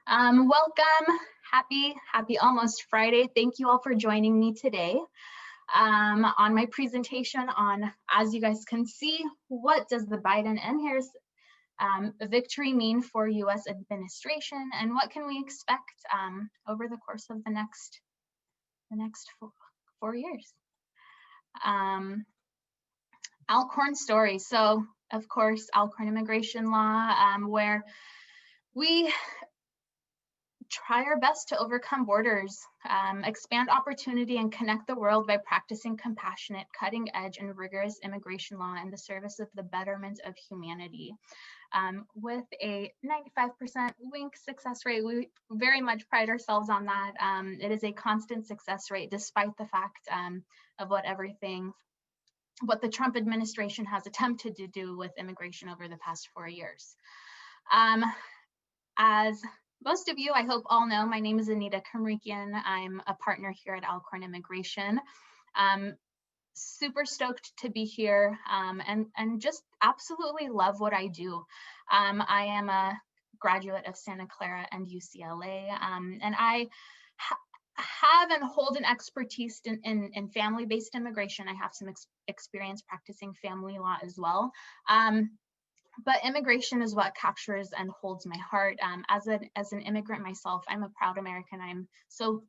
Welcome, happy almost Friday. Thank you all for joining me today on my presentation on, as you guys can see, what does the Biden and Harris victory mean for U.S. administration, and what can we expect over the course of the next four years. Alcorn story. So, of course, Alcorn immigration law, where we try our best to overcome borders, expand opportunity, and connect the world by practicing compassionate, cutting-edge, and rigorous immigration law in the service of the betterment of humanity. With a 95% wink success rate, we very much pride ourselves on that. It is a constant success rate, despite the fact of what the Trump administration has attempted to do with immigration over the past 4 years. As most of you, I hope, all know, my name is Anita Koumriqian. I'm a partner here at Alcorn Immigration. Super stoked to be here and just absolutely love what I do. I am a graduate of Santa Clara and UCLA, and I have and hold an expertise in family-based immigration. I have some experience practicing family law as well. But immigration is what captures and holds my heart. As an immigrant myself, I'm a proud American. I'm so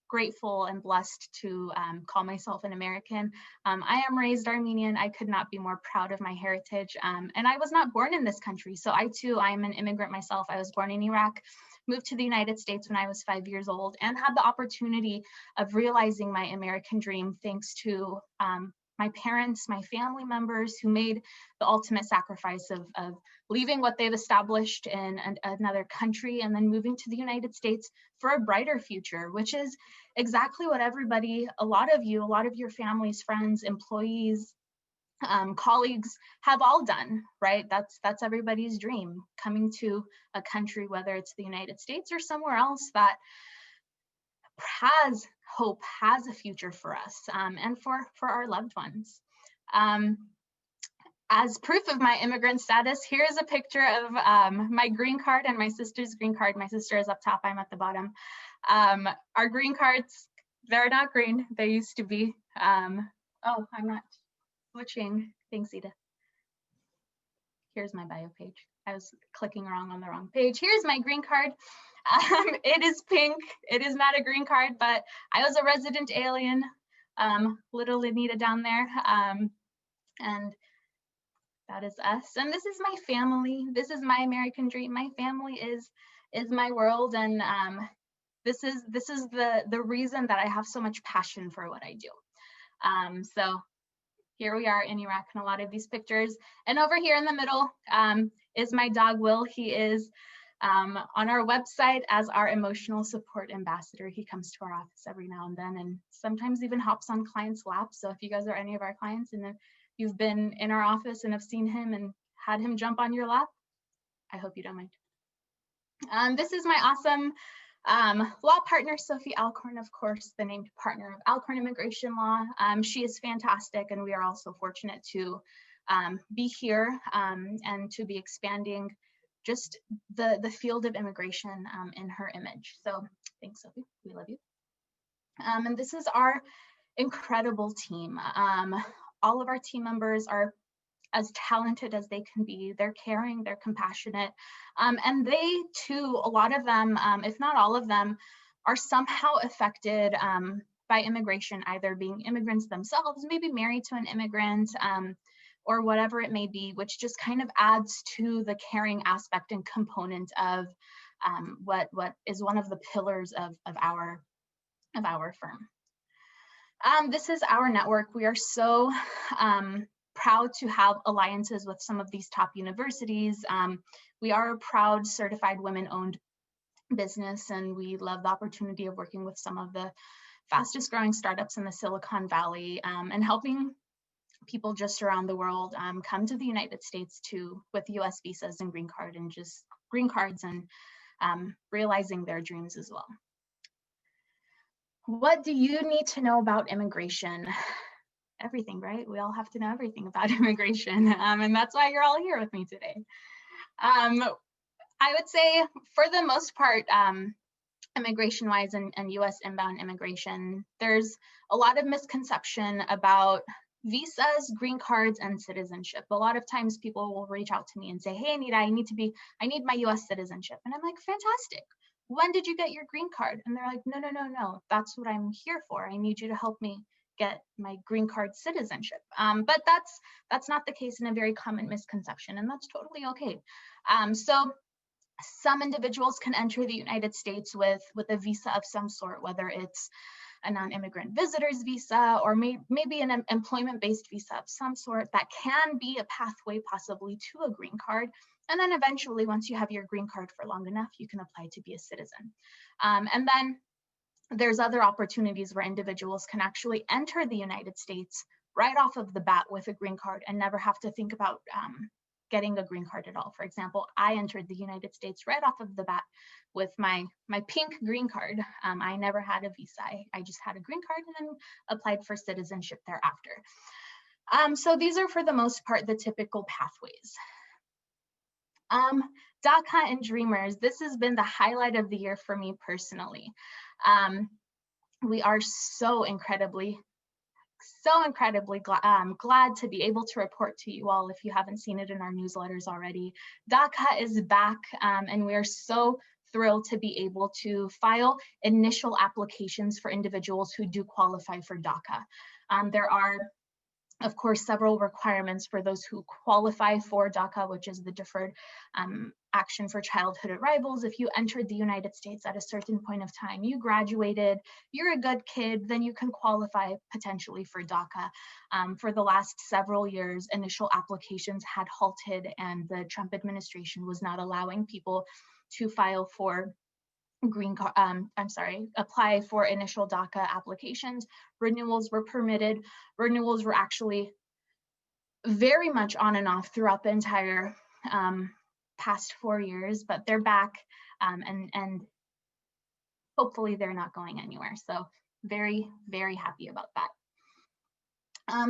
grateful and blessed to call myself an American. I am raised Armenian. I could not be more proud of my heritage. And I was not born in this country. So I am an immigrant myself. I was born in Iraq, moved to the United States when I was 5 years old, and had the opportunity of realizing my American dream thanks to my parents, my family members who made the ultimate sacrifice of leaving what they've established in another country and then moving to the United States for a brighter future, which is exactly what a lot of your families, friends, employees, colleagues have all done, right? That's everybody's dream, coming to a country, whether it's the United States or somewhere else that has hope, has a future for us and for our loved ones. As proof of my immigrant status, here's a picture of my green card and my sister's green card. My sister is up top, I'm at the bottom. Our green cards, they're not green, they used to be. Oh, I'm not switching. Thanks, Ida. Here's my bio page. I was clicking wrong on the wrong page. Here's my green card. It is pink. It is not a green card, but I was a resident alien, little Anita down there, and that is us. And this is my family. This is my American dream. My family is my world, and this is the reason that I have so much passion for what I do. So here we are in Iraq in a lot of these pictures, and over here in the middle is my dog Will. He is on our website as our emotional support ambassador. He comes to our office every now and then and sometimes even hops on clients' laps. So if you guys are any of our clients and if you've been in our office and have seen him and had him jump on your lap, I hope you don't mind. This is my awesome law partner, Sophie Alcorn, of course, the named partner of Alcorn Immigration Law. She is fantastic, and we are also fortunate to be here and to be expanding just the field of immigration in her image. So thanks, Sophie, we love you. And this is our incredible team. All of our team members are as talented as they can be. They're caring, they're compassionate, and they too, a lot of them, if not all of them, are somehow affected by immigration, either being immigrants themselves, maybe married to an immigrant, or whatever it may be, which just kind of adds to the caring aspect and component of what is one of the pillars of our firm. This is our network. We are so proud to have alliances with some of these top universities. We are a proud certified women-owned business, and we love the opportunity of working with some of the fastest growing startups in the Silicon Valley and helping people just around the world come to the United States with US visas and green cards and realizing their dreams as well. What do you need to know about immigration? Everything, right? We all have to know everything about immigration, and that's why you're all here with me today. I would say for the most part, immigration-wise and US inbound immigration, there's a lot of misconception about visas, green cards, and citizenship. A lot of times people will reach out to me and say, hey, Anita, I need my US citizenship. And I'm like, fantastic. When did you get your green card? And they're like, no, that's what I'm here for. I need you to help me get my green card citizenship. But that's not the case, and a very common misconception, and that's totally okay. So some individuals can enter the United States with a visa of some sort, whether it's a non-immigrant visitor's visa or maybe an employment-based visa of some sort that can be a pathway possibly to a green card. And then eventually, once you have your green card for long enough, you can apply to be a citizen. And then there's other opportunities where individuals can actually enter the United States right off of the bat with a green card and never have to think about getting a green card at all. For example, I entered the United States right off of the bat with my pink green card. I never had a visa. I just had a green card and then applied for citizenship thereafter. So these are, for the most part, the typical pathways. DACA and Dreamers, this has been the highlight of the year for me personally. We are so incredibly glad to be able to report to you all, if you haven't seen it in our newsletters already. DACA is back, and we are so thrilled to be able to file initial applications for individuals who do qualify for DACA. There are, of course, several requirements for those who qualify for DACA, which is the Deferred Action for Childhood Arrivals. If you entered the United States at a certain point of time, you graduated, you're a good kid, then you can qualify potentially for DACA. For the last several years, initial applications had halted, and the Trump administration was not allowing people to file for apply for initial DACA applications. Renewals were permitted. Renewals were actually very much on and off throughout the entire past 4 years, but they're back, and hopefully they're not going anywhere. So very, very happy about that.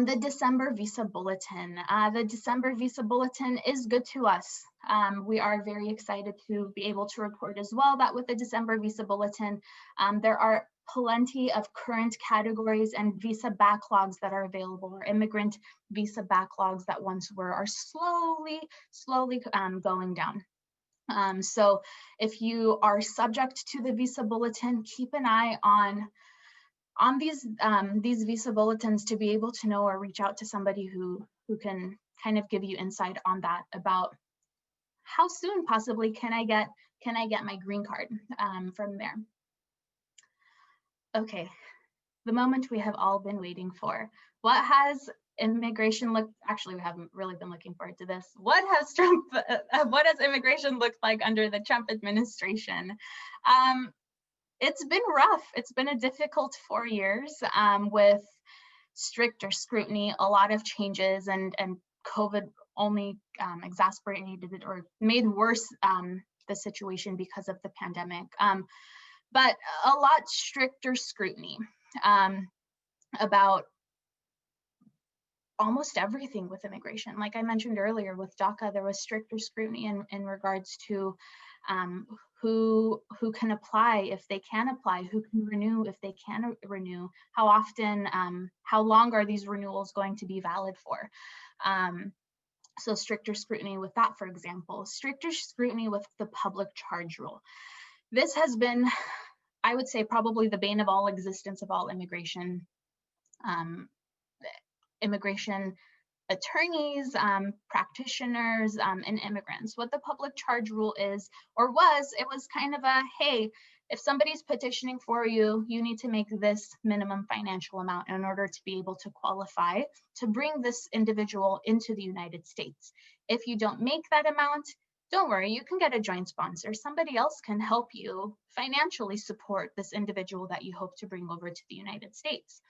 The December Visa Bulletin. The December Visa Bulletin is good to us. We are very excited to be able to report as well that with the December Visa Bulletin, there are plenty of current categories and visa backlogs that are available, or immigrant visa backlogs that once were, are slowly going down. So if you are subject to the Visa Bulletin, keep an eye on these visa bulletins to be able to know, or reach out to somebody who can kind of give you insight on that, about how soon possibly can I get my green card from there. Okay, the moment we have all been waiting for. What has immigration looked? Actually, we haven't really been looking forward to this. What has immigration looked like under the Trump administration? It's been rough. It's been a difficult 4 years with stricter scrutiny, a lot of changes, and COVID only exacerbated it, or made worse the situation because of the pandemic. But a lot stricter scrutiny about almost everything with immigration. Like I mentioned earlier, with DACA, there was stricter scrutiny in regards to who can apply, if they can apply, who can renew, if they can renew, how often, how long are these renewals going to be valid for. So stricter scrutiny with that, for example. Stricter scrutiny with the public charge rule. This has been, I would say, probably the bane of all existence of all immigration attorneys, practitioners, and immigrants. What the public charge rule is, or was, it was kind of a, hey, if somebody's petitioning for you, you need to make this minimum financial amount in order to be able to qualify to bring this individual into the United States. If you don't make that amount, don't worry, you can get a joint sponsor. Somebody else can help you financially support this individual that you hope to bring over to the United States.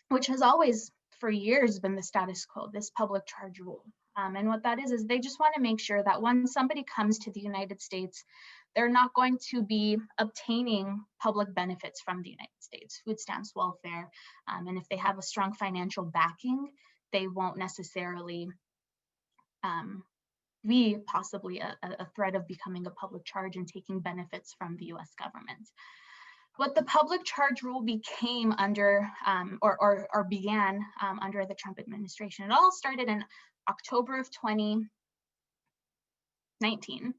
Which has always, for years, been the status quo, this public charge rule. And what that is they just want to make sure that when somebody comes to the United States, they're not going to be obtaining public benefits from the United States, food stamps, welfare, and if they have a strong financial backing, they won't necessarily be possibly a threat of becoming a public charge and taking benefits from the US government. What the public charge rule became under, or began under the Trump administration, it all started in October of 2019.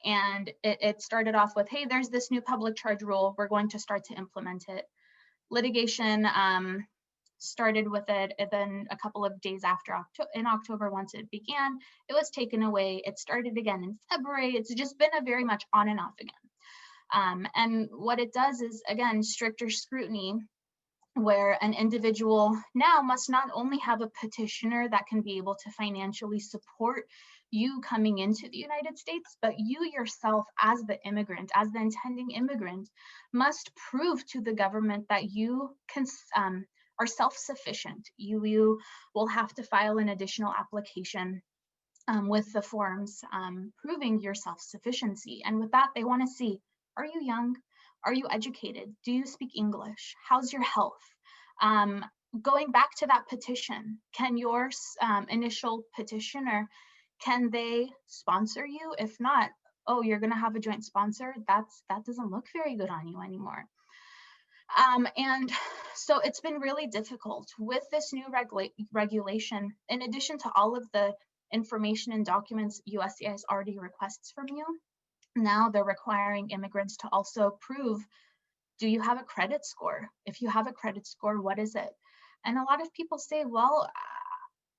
And it started off with, hey, there's this new public charge rule, we're going to start to implement it. Litigation started with it, and then a couple of days after in October, once it began, it was taken away. It started again in February. It's just been a very much on and off again. And what it does is, again, stricter scrutiny, where an individual now must not only have a petitioner that can be able to financially support you coming into the United States, but you yourself as the immigrant, as the intending immigrant, must prove to the government that you can are self-sufficient. You will have to file an additional application with the forms proving your self-sufficiency. And with that, they want to see, are you young? Are you educated? Do you speak English? How's your health? Going back to that petition, can your initial petitioner, can they sponsor you? If not, oh, you're going to have a joint sponsor? That doesn't look very good on you anymore. And so it's been really difficult with this new regulation. In addition to all of the information and documents USCIS already requests from you, now they're requiring immigrants to also prove, do you have a credit score? If you have a credit score, what is it? And a lot of people say, well,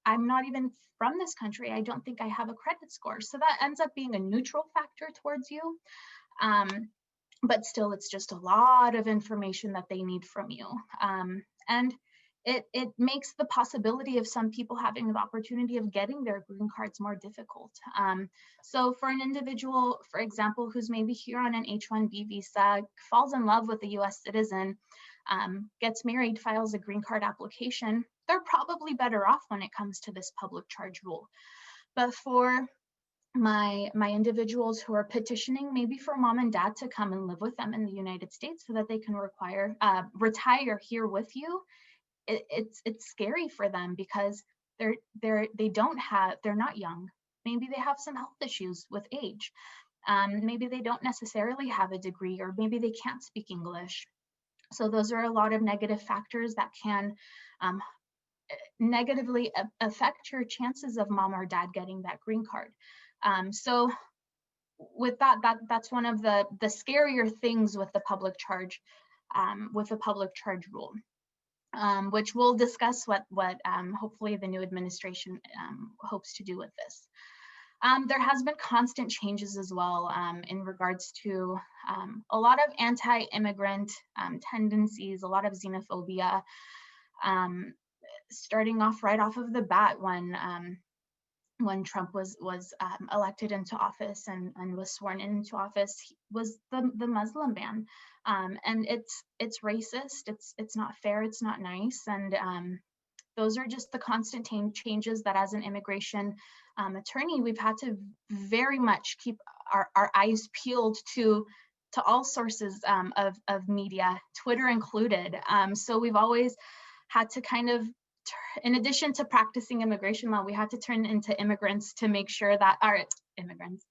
I'm not even from this country. I don't think I have a credit score. So that ends up being a neutral factor towards you. But still, it's just a lot of information that they need from you. And it makes the possibility of some people having the opportunity of getting their green cards more difficult. So for an individual, for example, who's maybe here on an H-1B visa, falls in love with a US citizen, gets married, files a green card application, they're probably better off when it comes to this public charge rule. But for my individuals who are petitioning maybe for mom and dad to come and live with them in the United States so that they can retire here with you, it's scary for them because they're not young. Maybe they have some health issues with age. Maybe they don't necessarily have a degree, or maybe they can't speak English. So those are a lot of negative factors that can negatively affect your chances of mom or dad getting that green card. So with that's one of the scarier things with the public charge rule, which we'll discuss what hopefully the new administration hopes to do with this. There has been constant changes as well in regards to a lot of anti-immigrant tendencies, a lot of xenophobia, starting off right off of the bat when Trump was elected into office and was sworn into office, was the Muslim ban, and it's racist, it's not fair, it's not nice, and those are just the constant changes that, as an immigration attorney, we've had to very much keep our eyes peeled to all sources of media, Twitter included. So we've always had to kind of, in addition to practicing immigration law, we had to turn into immigrants to make sure that our immigrants,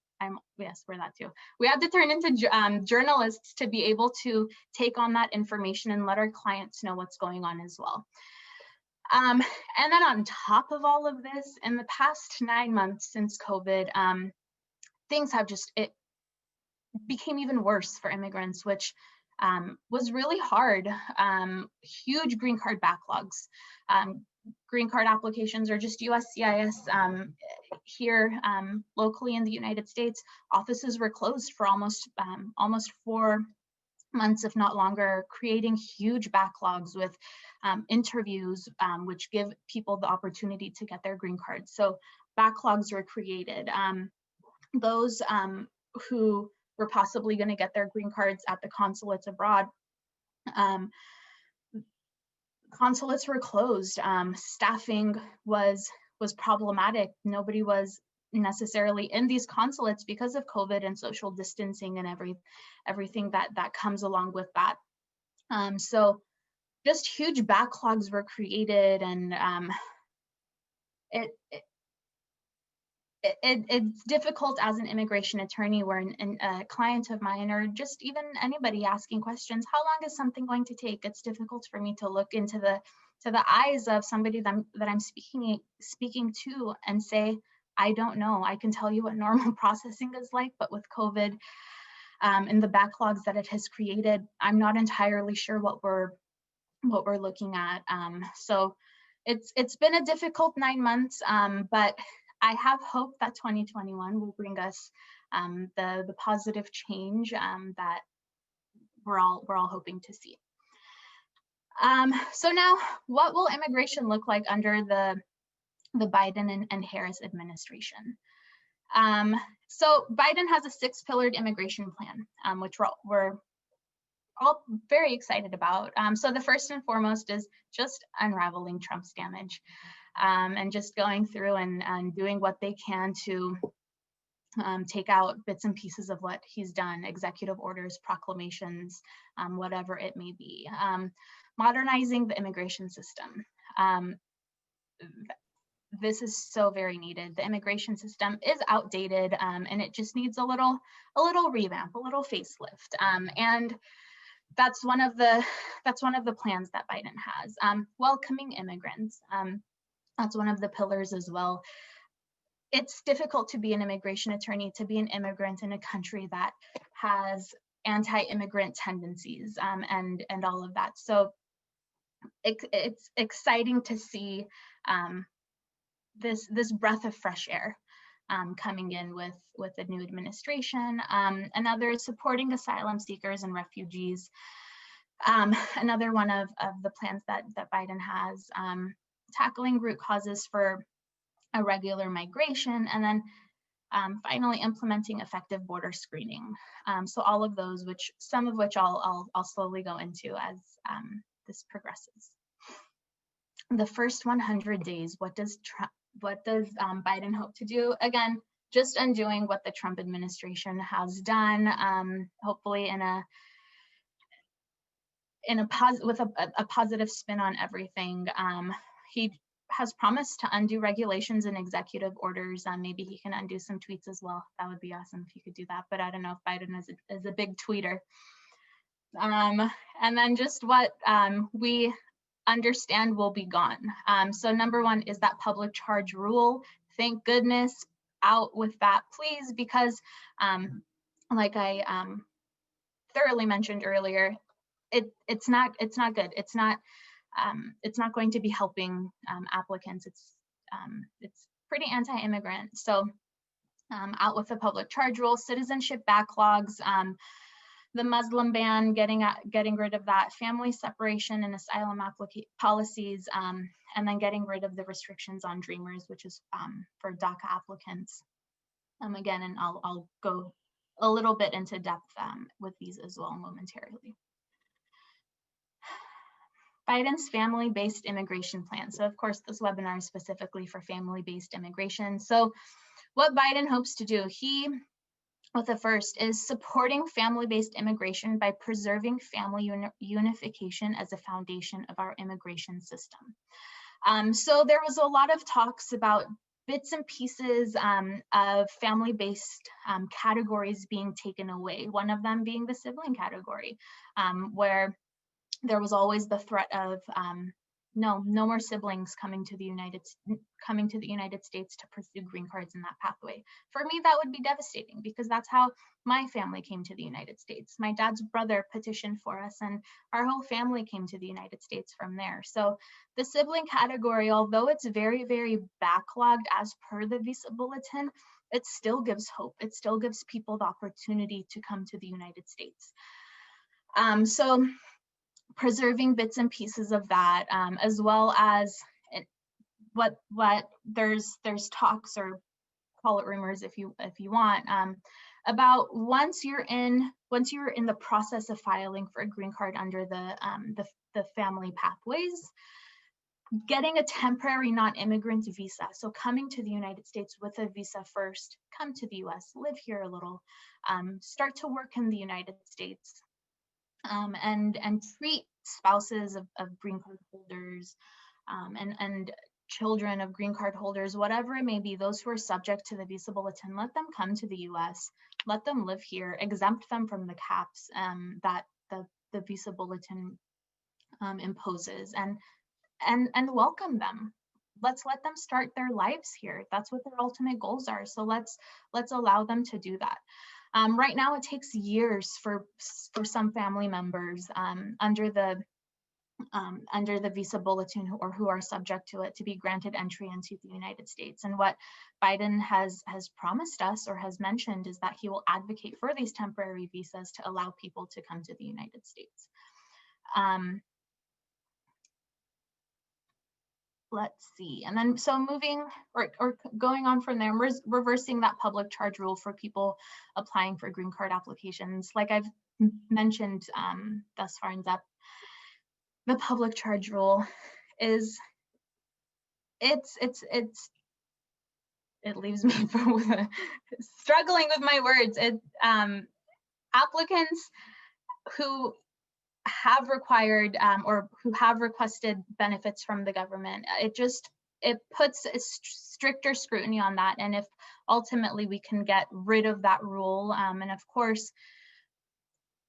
yes, we're that too. We had to turn into journalists to be able to take on that information and let our clients know what's going on as well. And then on top of all of this, in the past 9 months since COVID, things have it became even worse for immigrants, which was really hard. Huge green card backlogs. Green card applications, or just USCIS here locally in the United States, offices were closed for almost 4 months, if not longer, creating huge backlogs with interviews, which give people the opportunity to get their green cards. So backlogs were created. Those who were possibly going to get their green cards at the consulates abroad, consulates were closed. Staffing was problematic. Nobody was necessarily in these consulates because of COVID and social distancing and everything that comes along with that. So just huge backlogs were created, and it's difficult as an immigration attorney where a client of mine, or just even anybody asking questions, how long is something going to take? It's difficult for me to look into the eyes of somebody that I'm speaking to and say, I don't know. I can tell you what normal processing is like, but with COVID and the backlogs that it has created, I'm not entirely sure what we're looking at. So it's been a difficult 9 months, but I have hope that 2021 will bring us the positive change that we're all hoping to see. So now, what will immigration look like under the Biden and Harris administration? So Biden has a 6-pillared immigration plan, which we're all very excited about. So the first and foremost is just unraveling Trump's damage, and just going through and doing what they can to take out bits and pieces of what he's done, executive orders, proclamations, whatever it may be. Modernizing the immigration system. This is so very needed. The immigration system is outdated, and it just needs a little revamp, a little facelift. And that's one of the plans that Biden has. Welcoming immigrants. That's one of the pillars as well. It's difficult to be an immigration attorney, to be an immigrant in a country that has anti-immigrant tendencies, and all of that. So it's exciting to see this breath of fresh air coming in with the new administration. Another is supporting asylum seekers and refugees. Another one of the plans that Biden has, tackling root causes for irregular migration, and then finally implementing effective border screening. So all of those, some of which I'll slowly go into as this progresses. The first 100 days, what does Biden hope to do? Again, just undoing what the Trump administration has done, hopefully with a positive spin on everything. He has promised to undo regulations and executive orders. Maybe he can undo some tweets as well. That would be awesome if he could do that, but I don't know if Biden is a big tweeter. And then just what we understand will be gone. So number one is that public charge rule. Thank goodness, out with that, please, because like I thoroughly mentioned earlier, it's not good. It's not going to be helping applicants. It's pretty anti-immigrant. So out with the public charge rule, citizenship backlogs, the Muslim ban, getting rid of that, family separation and asylum policies, and then getting rid of the restrictions on Dreamers, which is for DACA applicants. Again, and I'll go a little bit into depth with these as well momentarily. Biden's family-based immigration plan. So of course, this webinar is specifically for family-based immigration. So what Biden hopes to do, with the first is supporting family-based immigration by preserving family unification as a foundation of our immigration system. So there was a lot of talks about bits and pieces of family-based categories being taken away. One of them being the sibling category, where there was always the threat of no more siblings coming to the United States to pursue green cards in that pathway. For me, that would be devastating because that's how my family came to the United States. My dad's brother petitioned for us, and our whole family came to the United States from there. So the sibling category, although it's very, very backlogged as per the visa bulletin, it still gives hope. It still gives people the opportunity to come to the United States. So preserving bits and pieces of that, as well as what there's talks, or call it rumors if you want, about once you're in the process of filing for a green card under the family pathways, getting a temporary non-immigrant visa. So coming to the United States with a visa first, come to the US, live here a little, start to work in the United States. And treat spouses of green card holders and children of green card holders, whatever it may be, those who are subject to the visa bulletin, let them come to the US, let them live here, exempt them from the caps that the visa bulletin imposes, and welcome them. Let's let them start their lives here. That's what their ultimate goals are. So let's allow them to do that. Right now, it takes years for some family members under the visa bulletin or who are subject to it to be granted entry into the United States. And what Biden has promised us or has mentioned is that he will advocate for these temporary visas to allow people to come to the United States. Let's see, and then so moving or going on from there, reversing that public charge rule for people applying for green card applications. Like I've mentioned thus far in depth, the public charge rule is it leaves me struggling with my words. Applicants who have required or who have requested benefits from the government, it puts a stricter scrutiny on that. And if ultimately we can get rid of that rule, and of course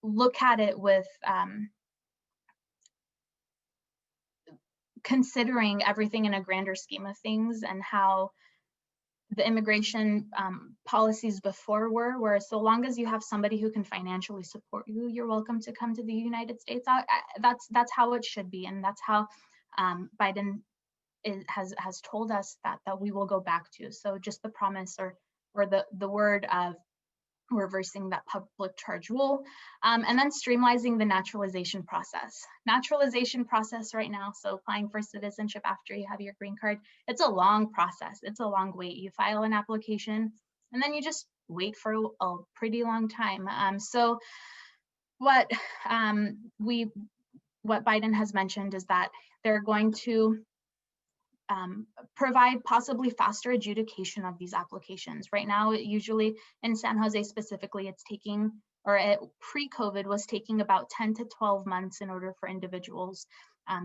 look at it with considering everything in a grander scheme of things, and how the immigration policies before were, where so long as you have somebody who can financially support you, you're welcome to come to the United States. That's how it should be, and that's how Biden has told us that we will go back to. So just the promise or the word of reversing that public charge rule, and then streamlining the naturalization process. Naturalization process right now, so applying for citizenship after you have your green card, it's a long process. It's a long wait. You file an application and then you just wait for a pretty long time. So what Biden has mentioned is that they're going to provide possibly faster adjudication of these applications. Right now, it usually in San Jose specifically, it's taking, or pre-COVID was taking about 10 to 12 months in order for individuals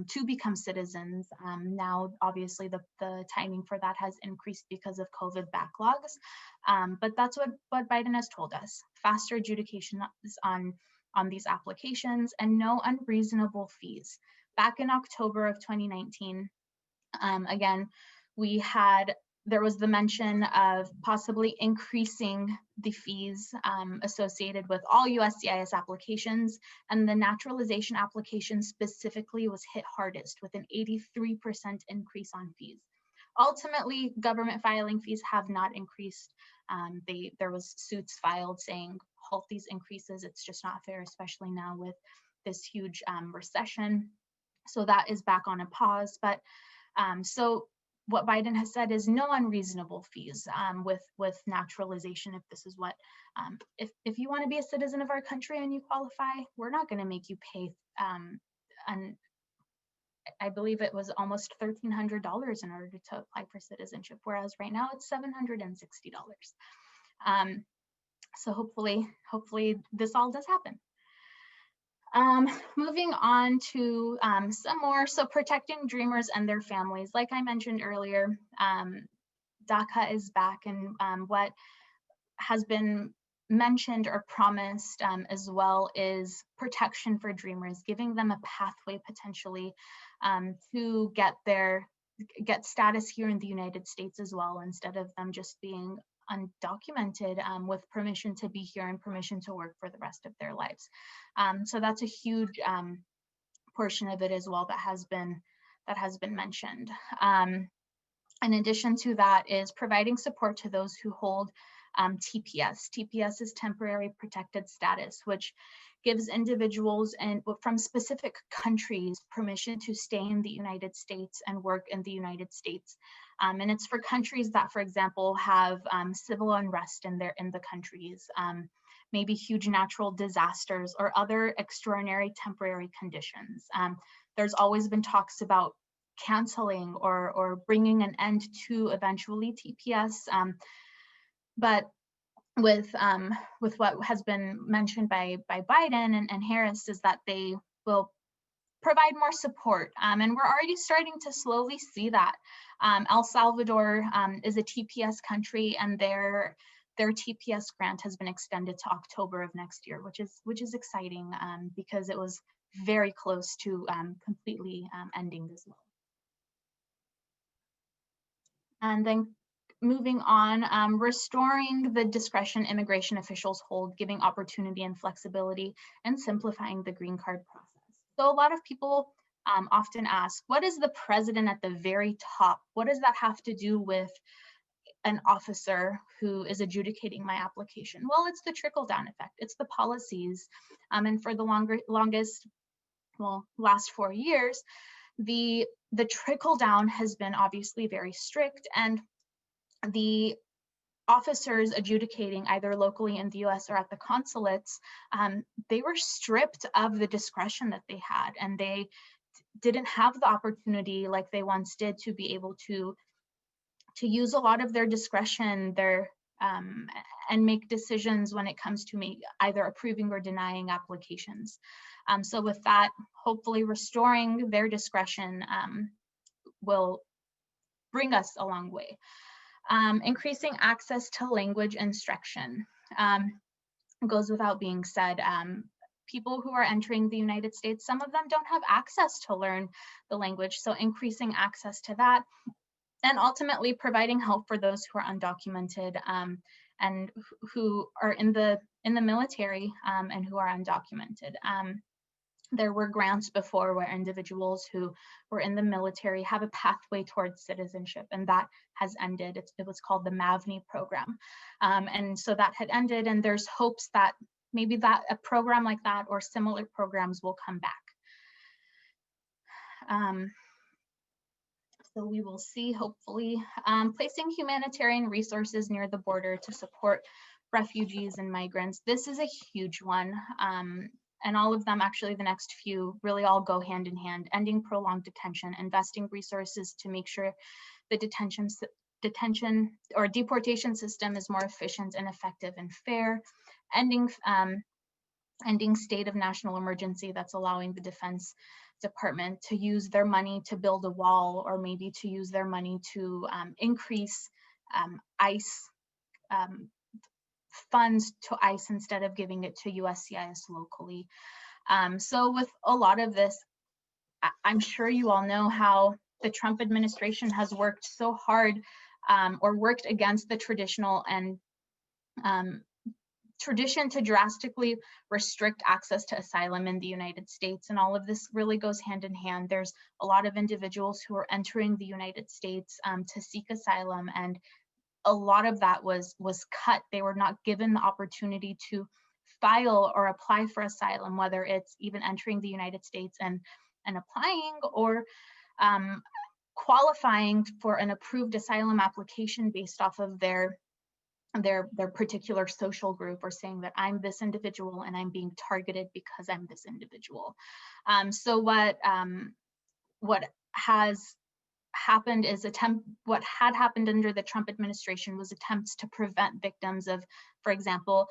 to become citizens. Now, obviously, the timing for that has increased because of COVID backlogs, but that's what Biden has told us: faster adjudication on these applications and no unreasonable fees. Back in October of 2019, again, there was the mention of possibly increasing the fees associated with all USCIS applications, and the naturalization application specifically was hit hardest with an 83% increase on fees. Ultimately, government filing fees have not increased. There was suits filed saying, halt these increases. It's just not fair, especially now with this huge recession. So that is back on a pause. But so what Biden has said is no unreasonable fees with naturalization. If this is what, if you want to be a citizen of our country and you qualify, we're not going to make you pay, and I believe it was almost $1,300 in order to apply for citizenship, whereas right now it's $760. So hopefully this all does happen. Moving on to some more, so protecting dreamers and their families. Like I mentioned earlier, DACA is back, and what has been mentioned or promised as well is protection for dreamers, giving them a pathway potentially to get status here in the United States as well, instead of them just being undocumented with permission to be here and permission to work for the rest of their lives. So that's a huge portion of it as well that has been mentioned. In addition to that is providing support to those who hold TPS. TPS is temporary protected status, which gives individuals from specific countries permission to stay in the United States and work in the United States. And it's for countries that, for example, have civil unrest in the countries, maybe huge natural disasters or other extraordinary temporary conditions. There's always been talks about canceling or bringing an end to eventually TPS, but with what has been mentioned by Biden and Harris is that they will provide more support. And we're already starting to slowly see that. El Salvador is a TPS country, and their TPS grant has been extended to October of next year, which is exciting because it was very close to completely ending this law. And then moving on, restoring the discretion immigration officials hold, giving opportunity and flexibility, and simplifying the green card process. So a lot of people often ask, what is the president at the very top? What does that have to do with an officer who is adjudicating my application? Well, it's the trickle-down effect. It's the policies. And for the last 4 years, the trickle-down has been obviously very strict, and the officers adjudicating either locally in the US or at the consulates, they were stripped of the discretion that they had, and they didn't have the opportunity like they once did to be able to use a lot of their discretion and make decisions when it comes to either approving or denying applications. So with that, hopefully restoring their discretion will bring us a long way. Increasing access to language instruction goes without being said. People who are entering the United States, some of them don't have access to learn the language, so increasing access to that, and ultimately providing help for those who are undocumented and who are in the military and who are undocumented. There were grants before where individuals who were in the military have a pathway towards citizenship, and that has ended. It was called the MAVNI program. And so that had ended, and there's hopes that maybe that a program like that or similar programs will come back. So we will see, hopefully. Placing humanitarian resources near the border to support refugees and migrants. This is a huge one. And all of them, actually the next few, really all go hand in hand. Ending prolonged detention, investing resources to make sure the detention or deportation system is more efficient and effective and fair. Ending state of national emergency, that's allowing the Defense Department to use their money to build a wall, or maybe to use their money to increase ICE funds to ICE instead of giving it to USCIS locally. So with a lot of this, I'm sure you all know how the Trump administration has worked so hard or worked against the traditional and tradition to drastically restrict access to asylum in the United States. And all of this really goes hand in hand. There's a lot of individuals who are entering the United States to seek asylum, and a lot of that was cut. They were not given the opportunity to file or apply for asylum, whether it's even entering the United States and applying, or qualifying for an approved asylum application based off of their particular social group, or saying that I'm this individual and I'm being targeted because I'm this individual. So what has happened is what had happened under the Trump administration was attempts to prevent victims of, for example,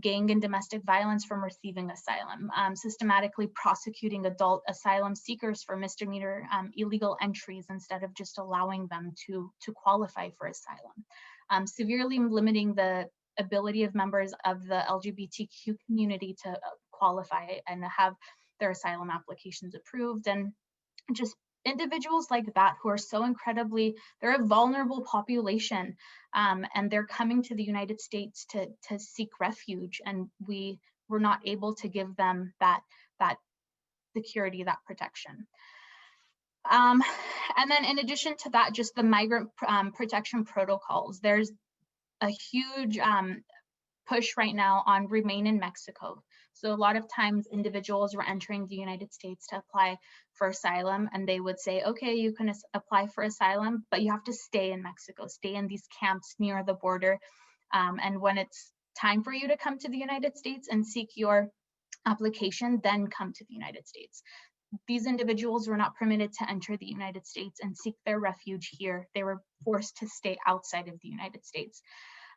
gang and domestic violence from receiving asylum, systematically prosecuting adult asylum seekers for misdemeanor illegal entries instead of just allowing them to qualify for asylum, severely limiting the ability of members of the LGBTQ community to qualify and have their asylum applications approved, and just individuals like that who are so incredibly, they're a vulnerable population, and they're coming to the United States to seek refuge, and we were not able to give them that security, that protection. And then in addition to that, just the migrant protection protocols. There's a huge push right now on remain in Mexico. So a lot of times individuals were entering the United States to apply for asylum, and they would say, okay, you can apply for asylum, but you have to stay in Mexico, stay in these camps near the border. And when it's time for you to come to the United States and seek your application, then come to the United States. These individuals were not permitted to enter the United States and seek their refuge here. They were forced to stay outside of the United States.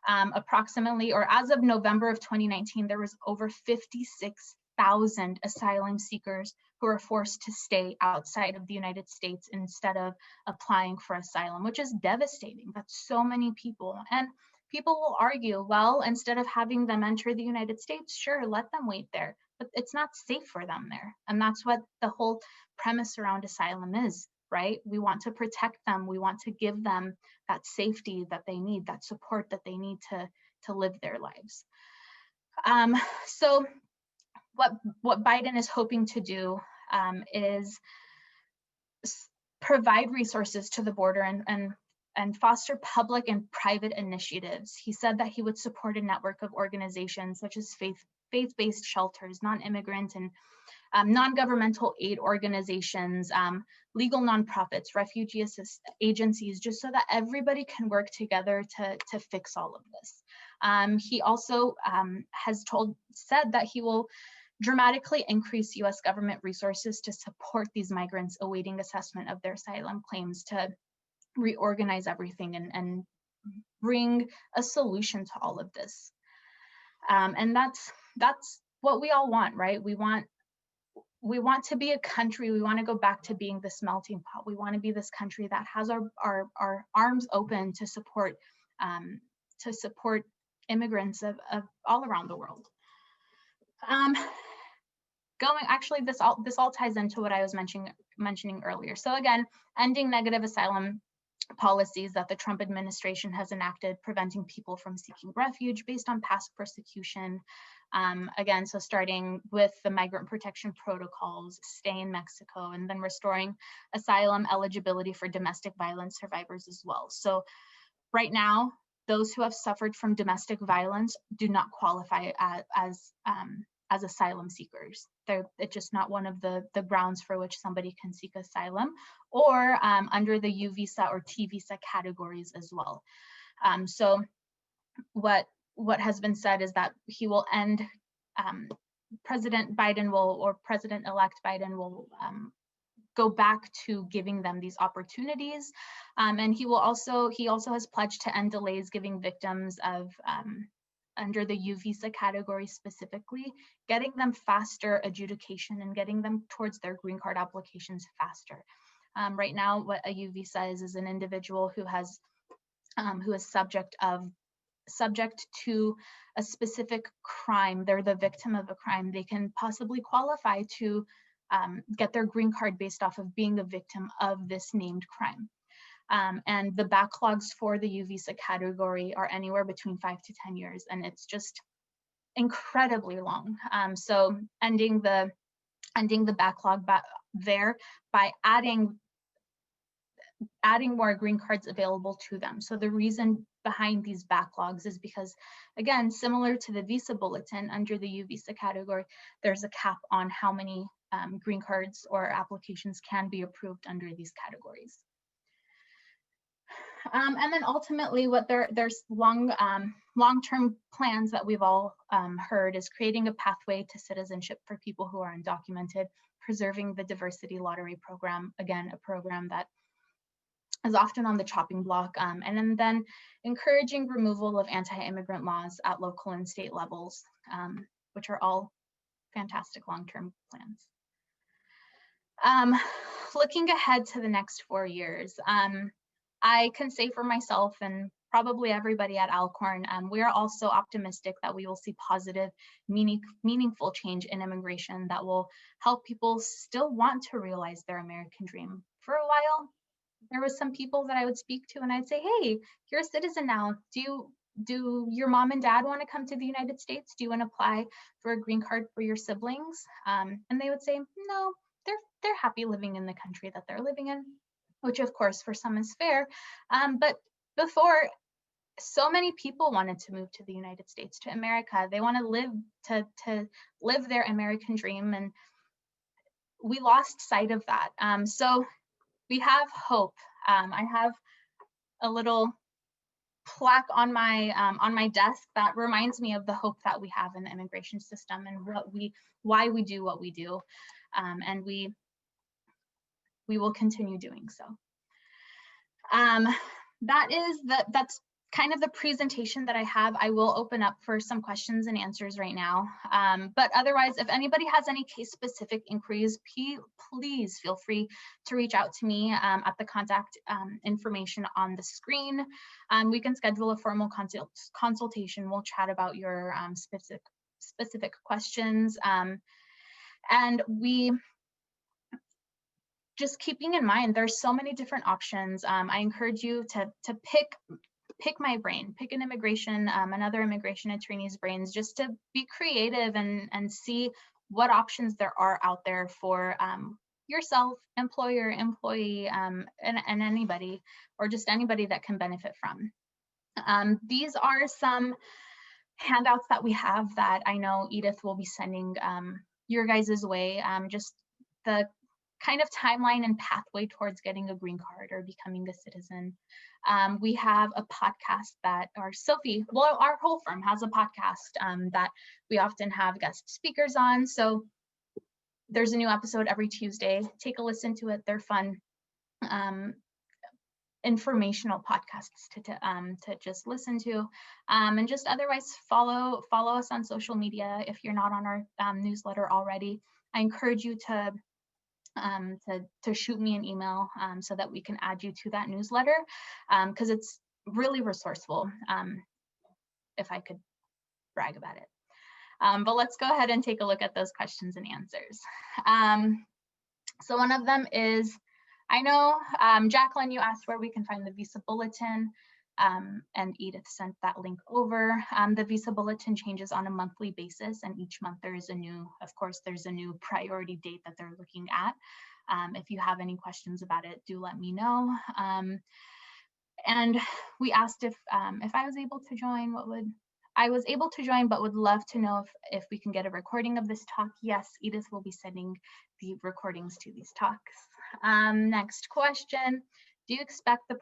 Approximately, or as of November of 2019, there was over 56 100,000 asylum seekers who are forced to stay outside of the United States instead of applying for asylum, which is devastating. That's so many people. And people will argue, well, instead of having them enter the United States, sure, let them wait there, but it's not safe for them there. And that's what the whole premise around asylum is, right? We want to protect them. We want to give them that safety that they need, that support that they need to live their lives. So what Biden is hoping to do is provide resources to the border and foster public and private initiatives. He said that he would support a network of organizations such as faith-based shelters, non-immigrant and non-governmental aid organizations, legal nonprofits, refugee assist agencies, just so that everybody can work together to fix all of this. He also has said that he will dramatically increase US government resources to support these migrants awaiting assessment of their asylum claims, to reorganize everything and bring a solution to all of this. And that's what we all want, right? We want to be a country, we want to go back to being this melting pot. We want to be this country that has our arms open to support immigrants of all around the world. This all ties into what I was mentioning earlier. So again, ending negative asylum policies that the Trump administration has enacted, preventing people from seeking refuge based on past persecution. Again, so starting with the migrant protection protocols, stay in Mexico, and then restoring asylum eligibility for domestic violence survivors as well. So right now, those who have suffered from domestic violence do not qualify as asylum seekers. It's just not one of the grounds for which somebody can seek asylum, or under the U visa or T visa categories as well. So what has been said is that he will end, President-elect Biden will go back to giving them these opportunities. And he also has pledged to end delays giving victims of under the U visa category specifically, getting them faster adjudication and getting them towards their green card applications faster. Right now, what a U visa is an individual who is subject to a specific crime. They're the victim of a crime. They can possibly qualify to get their green card based off of being a victim of this named crime. And the backlogs for the U visa category are anywhere between 5 to 10 years, and it's just incredibly long. So ending the backlog there by adding more green cards available to them. So the reason behind these backlogs is because, again, similar to the visa bulletin, under the U visa category, there's a cap on how many green cards or applications can be approved under these categories. And then ultimately, what there's long-term plans that we've all heard is creating a pathway to citizenship for people who are undocumented, preserving the diversity lottery program, again, a program that is often on the chopping block, and then encouraging removal of anti-immigrant laws at local and state levels, which are all fantastic long-term plans. Looking ahead to the next 4 years, I can say for myself and probably everybody at Alcorn, we are also optimistic that we will see positive, meaningful change in immigration that will help people still want to realize their American dream. For a while, there was some people that I would speak to and I'd say, hey, you're a citizen now. Do your mom and dad want to come to the United States? Do you want to apply for a green card for your siblings? And they would say, no, they're happy living in the country that they're living in, which of course for some is fair. But before, so many people wanted to move to the United States, to America. They want to live their American dream, and we lost sight of that. So we have hope. I have a little plaque on my desk that reminds me of the hope that we have in the immigration system and why we do what we do, and we will continue doing so. That's kind of the presentation that I have. I will open up for some questions and answers right now. But otherwise, if anybody has any case-specific inquiries, please feel free to reach out to me at the contact information on the screen. We can schedule a formal consultation. We'll chat about your specific questions. And we, just keeping in mind, there's so many different options. I encourage you to pick my brain, pick an immigration, another immigration attorney's brains, just to be creative and see what options there are out there for yourself, employer, employee, and anybody, or just anybody that can benefit from. These are some handouts that we have that I know Edith will be sending your guys' way, just the kind of timeline and pathway towards getting a green card or becoming a citizen. We have a podcast that Sophie, well, our whole firm has a podcast that we often have guest speakers on. So there's a new episode every Tuesday. Take a listen to it. They're fun, informational podcasts to just listen to, and just otherwise follow us on social media. If you're not on our newsletter already, I encourage you to shoot me an email so that we can add you to that newsletter, because it's really resourceful, if I could brag about it. But let's go ahead and take a look at those questions and answers. So one of them is, I know, Jacqueline, you asked where we can find the visa bulletin, and Edith sent that link over. The visa bulletin changes on a monthly basis, and each month there is a new, of course, there's a new priority date that they're looking at. If you have any questions about it, do let me know. And we asked if I was able to join, I was able to join, but would love to know if we can get a recording of this talk. Yes, Edith will be sending the recordings to these talks. Next question. Do you expect the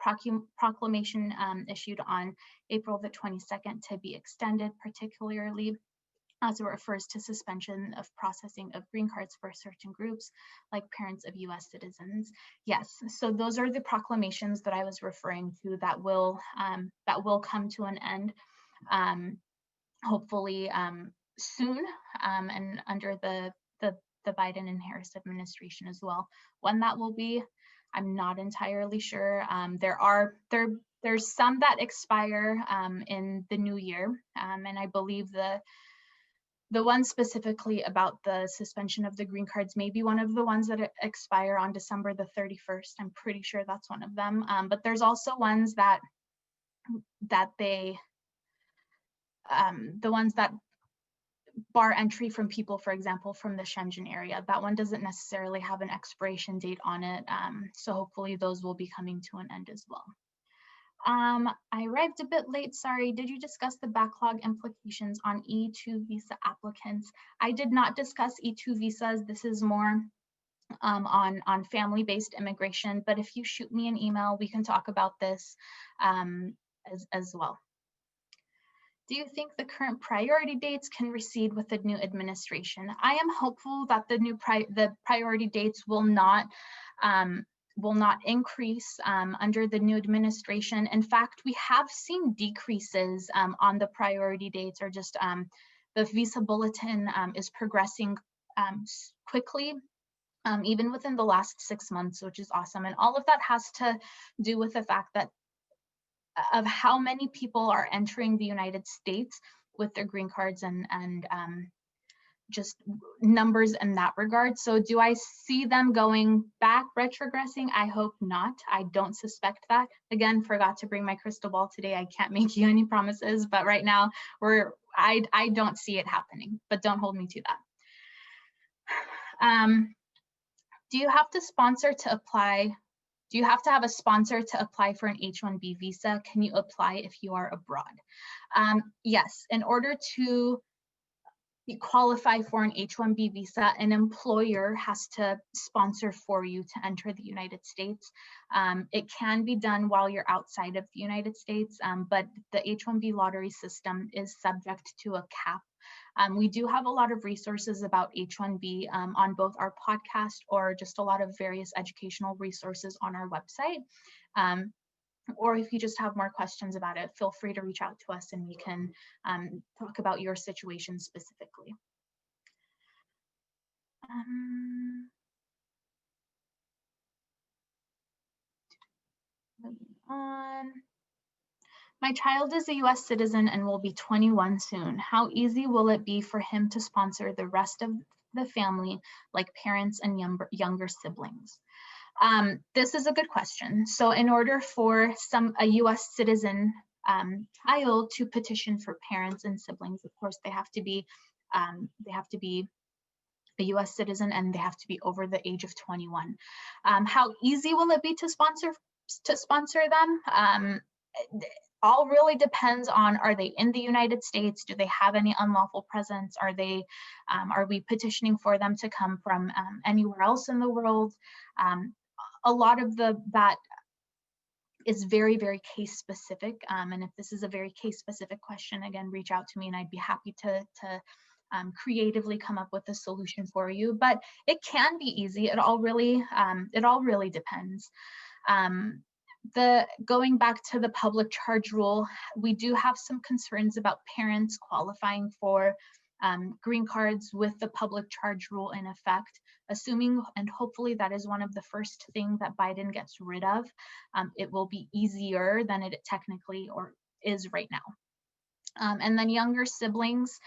proclamation issued on April the 22nd to be extended, particularly as it refers to suspension of processing of green cards for certain groups, like parents of US citizens? Yes, so those are the proclamations that I was referring to that will come to an end, hopefully soon, and under the Biden and Harris administration as well. When that will be, I'm not entirely sure. There's some that expire in the new year, and I believe the one specifically about the suspension of the green cards may be one of the ones that expire on December the 31st. I'm pretty sure that's one of them. But there's also ones that the ones that bar entry from people, for example, from the Shenzhen area. That one doesn't necessarily have an expiration date on it. So hopefully those will be coming to an end as well. I arrived a bit late, sorry. Did you discuss the backlog implications on E2 visa applicants? I did not discuss E2 visas. This is more on family-based immigration, but if you shoot me an email, we can talk about this as well. Do you think the current priority dates can recede with the new administration? I am hopeful that the priority dates will not increase under the new administration. In fact, we have seen decreases on the priority dates, or just the visa bulletin is progressing quickly, even within the last 6 months, which is awesome. And all of that has to do with the fact that of how many people are entering the United States with their green cards and just numbers in that regard. So do I see them going back, retrogressing? I hope not. I don't suspect that. Again, forgot to bring my crystal ball today. I can't make you any promises, but right now I don't see it happening, but don't hold me to that. Do you have to sponsor to apply? Do you have to have a sponsor to apply for an H-1B visa? Can you apply if you are abroad? Yes, in order to qualify for an H-1B visa, an employer has to sponsor for you to enter the United States. It can be done while you're outside of the United States, but the H-1B lottery system is subject to a cap. We do have a lot of resources about H-1B on both our podcast or just a lot of various educational resources on our website. or if you just have more questions about it, feel free to reach out to us and we can talk about your situation specifically. Moving on. My child is a US citizen and will be 21 soon. How easy will it be for him to sponsor the rest of the family, like parents and younger siblings? This is a good question. So in order for a US citizen child to petition for parents and siblings, of course, they have to be a US citizen and they have to be over the age of 21. How easy will it be to sponsor them? All really depends on, are they in the United States? Do they have any unlawful presence? Are we petitioning for them to come from anywhere else in the world? A lot of that is very, very case specific. And if this is a very case specific question, again, reach out to me and I'd be happy to creatively come up with a solution for you. But it can be easy. It all really depends. Going back to the public charge rule, we do have some concerns about parents qualifying for green cards with the public charge rule in effect, assuming, and hopefully that is one of the first things that Biden gets rid of. It will be easier than it technically is right now. And then younger siblings,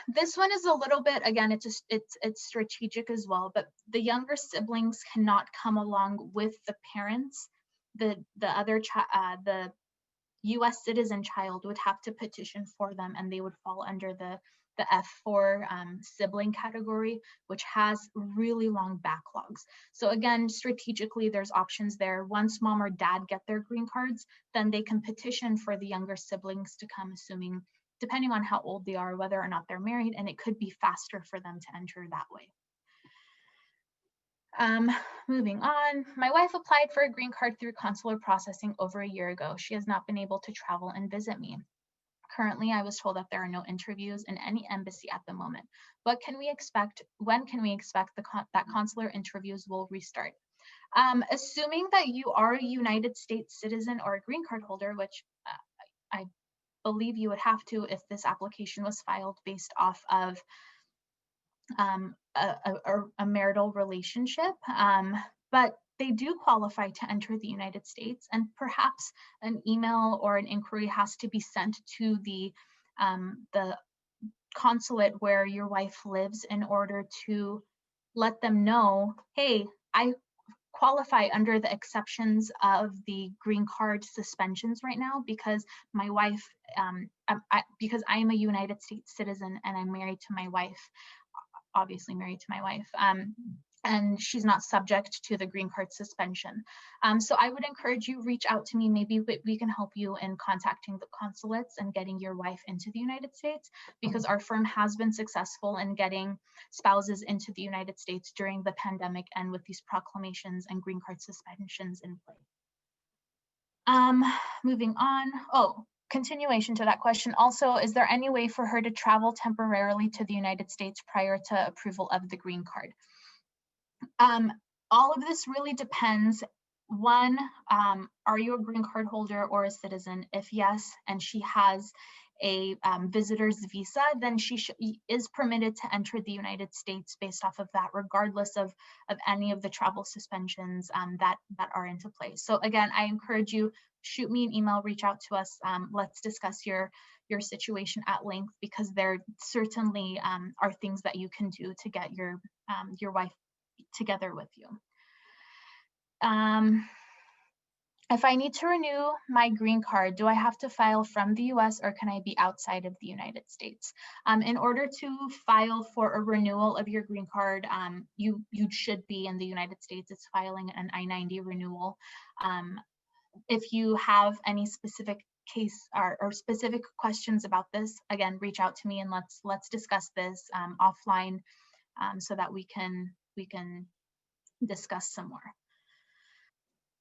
this one is a little bit, again, it's strategic as well, but the younger siblings cannot come along with the parents. The US citizen child would have to petition for them and they would fall under the F4 sibling category, which has really long backlogs. So again, strategically, there's options there. Once mom or dad get their green cards, then they can petition for the younger siblings to come, depending on how old they are, whether or not they're married, and it could be faster for them to enter that way. Moving on, my wife applied for a green card through consular processing over a year ago. She has not been able to travel and visit me. Currently, I was told that there are no interviews in any embassy at the moment. What can we expect? When can we expect that consular interviews will restart? Assuming that you are a United States citizen or a green card holder, which I believe you would have to if this application was filed based off of a marital relationship, but they do qualify to enter the United States, and perhaps an email or an inquiry has to be sent to the consulate where your wife lives in order to let them know, hey, I qualify under the exceptions of the green card suspensions right now because my wife, because I am a United States citizen and I'm married to my wife, obviously married to my wife, and she's not subject to the green card suspension. So I would encourage you, reach out to me. Maybe we can help you in contacting the consulates and getting your wife into the United States, because our firm has been successful in getting spouses into the United States during the pandemic and with these proclamations and green card suspensions in play. Moving on. Oh, continuation to that question. Also, is there any way for her to travel temporarily to the United States prior to approval of the green card? All of this really depends. One, are you a green card holder or a citizen? If yes, and she has a visitor's visa, then she is permitted to enter the United States based off of that, regardless of any of the travel suspensions that are into place. So again, I encourage you, shoot me an email, reach out to us. Let's discuss your situation at length, because there certainly are things that you can do to get your wife together with you. If I need to renew my green card, do I have to file from the US or can I be outside of the United States? In order to file for a renewal of your green card, you should be in the United States. It's filing an I-90 renewal. If you have any specific case or specific questions about this, again, reach out to me and let's discuss this offline so that we can discuss some more.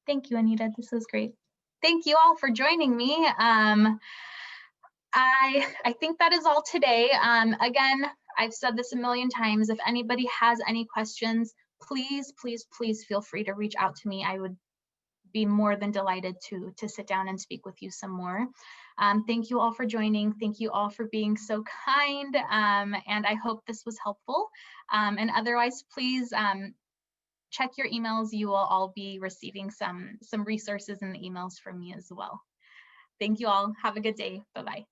Thank you, Anita. This was great. Thank you all for joining me. I think that is all today. Again, I've said this a million times. If anybody has any questions, please, please, please feel free to reach out to me. I would be more than delighted to sit down and speak with you some more. Thank you all for joining. Thank you all for being so kind. And I hope this was helpful. And otherwise, please check your emails. You will all be receiving some resources in the emails from me as well. Thank you all. Have a good day. Bye-bye.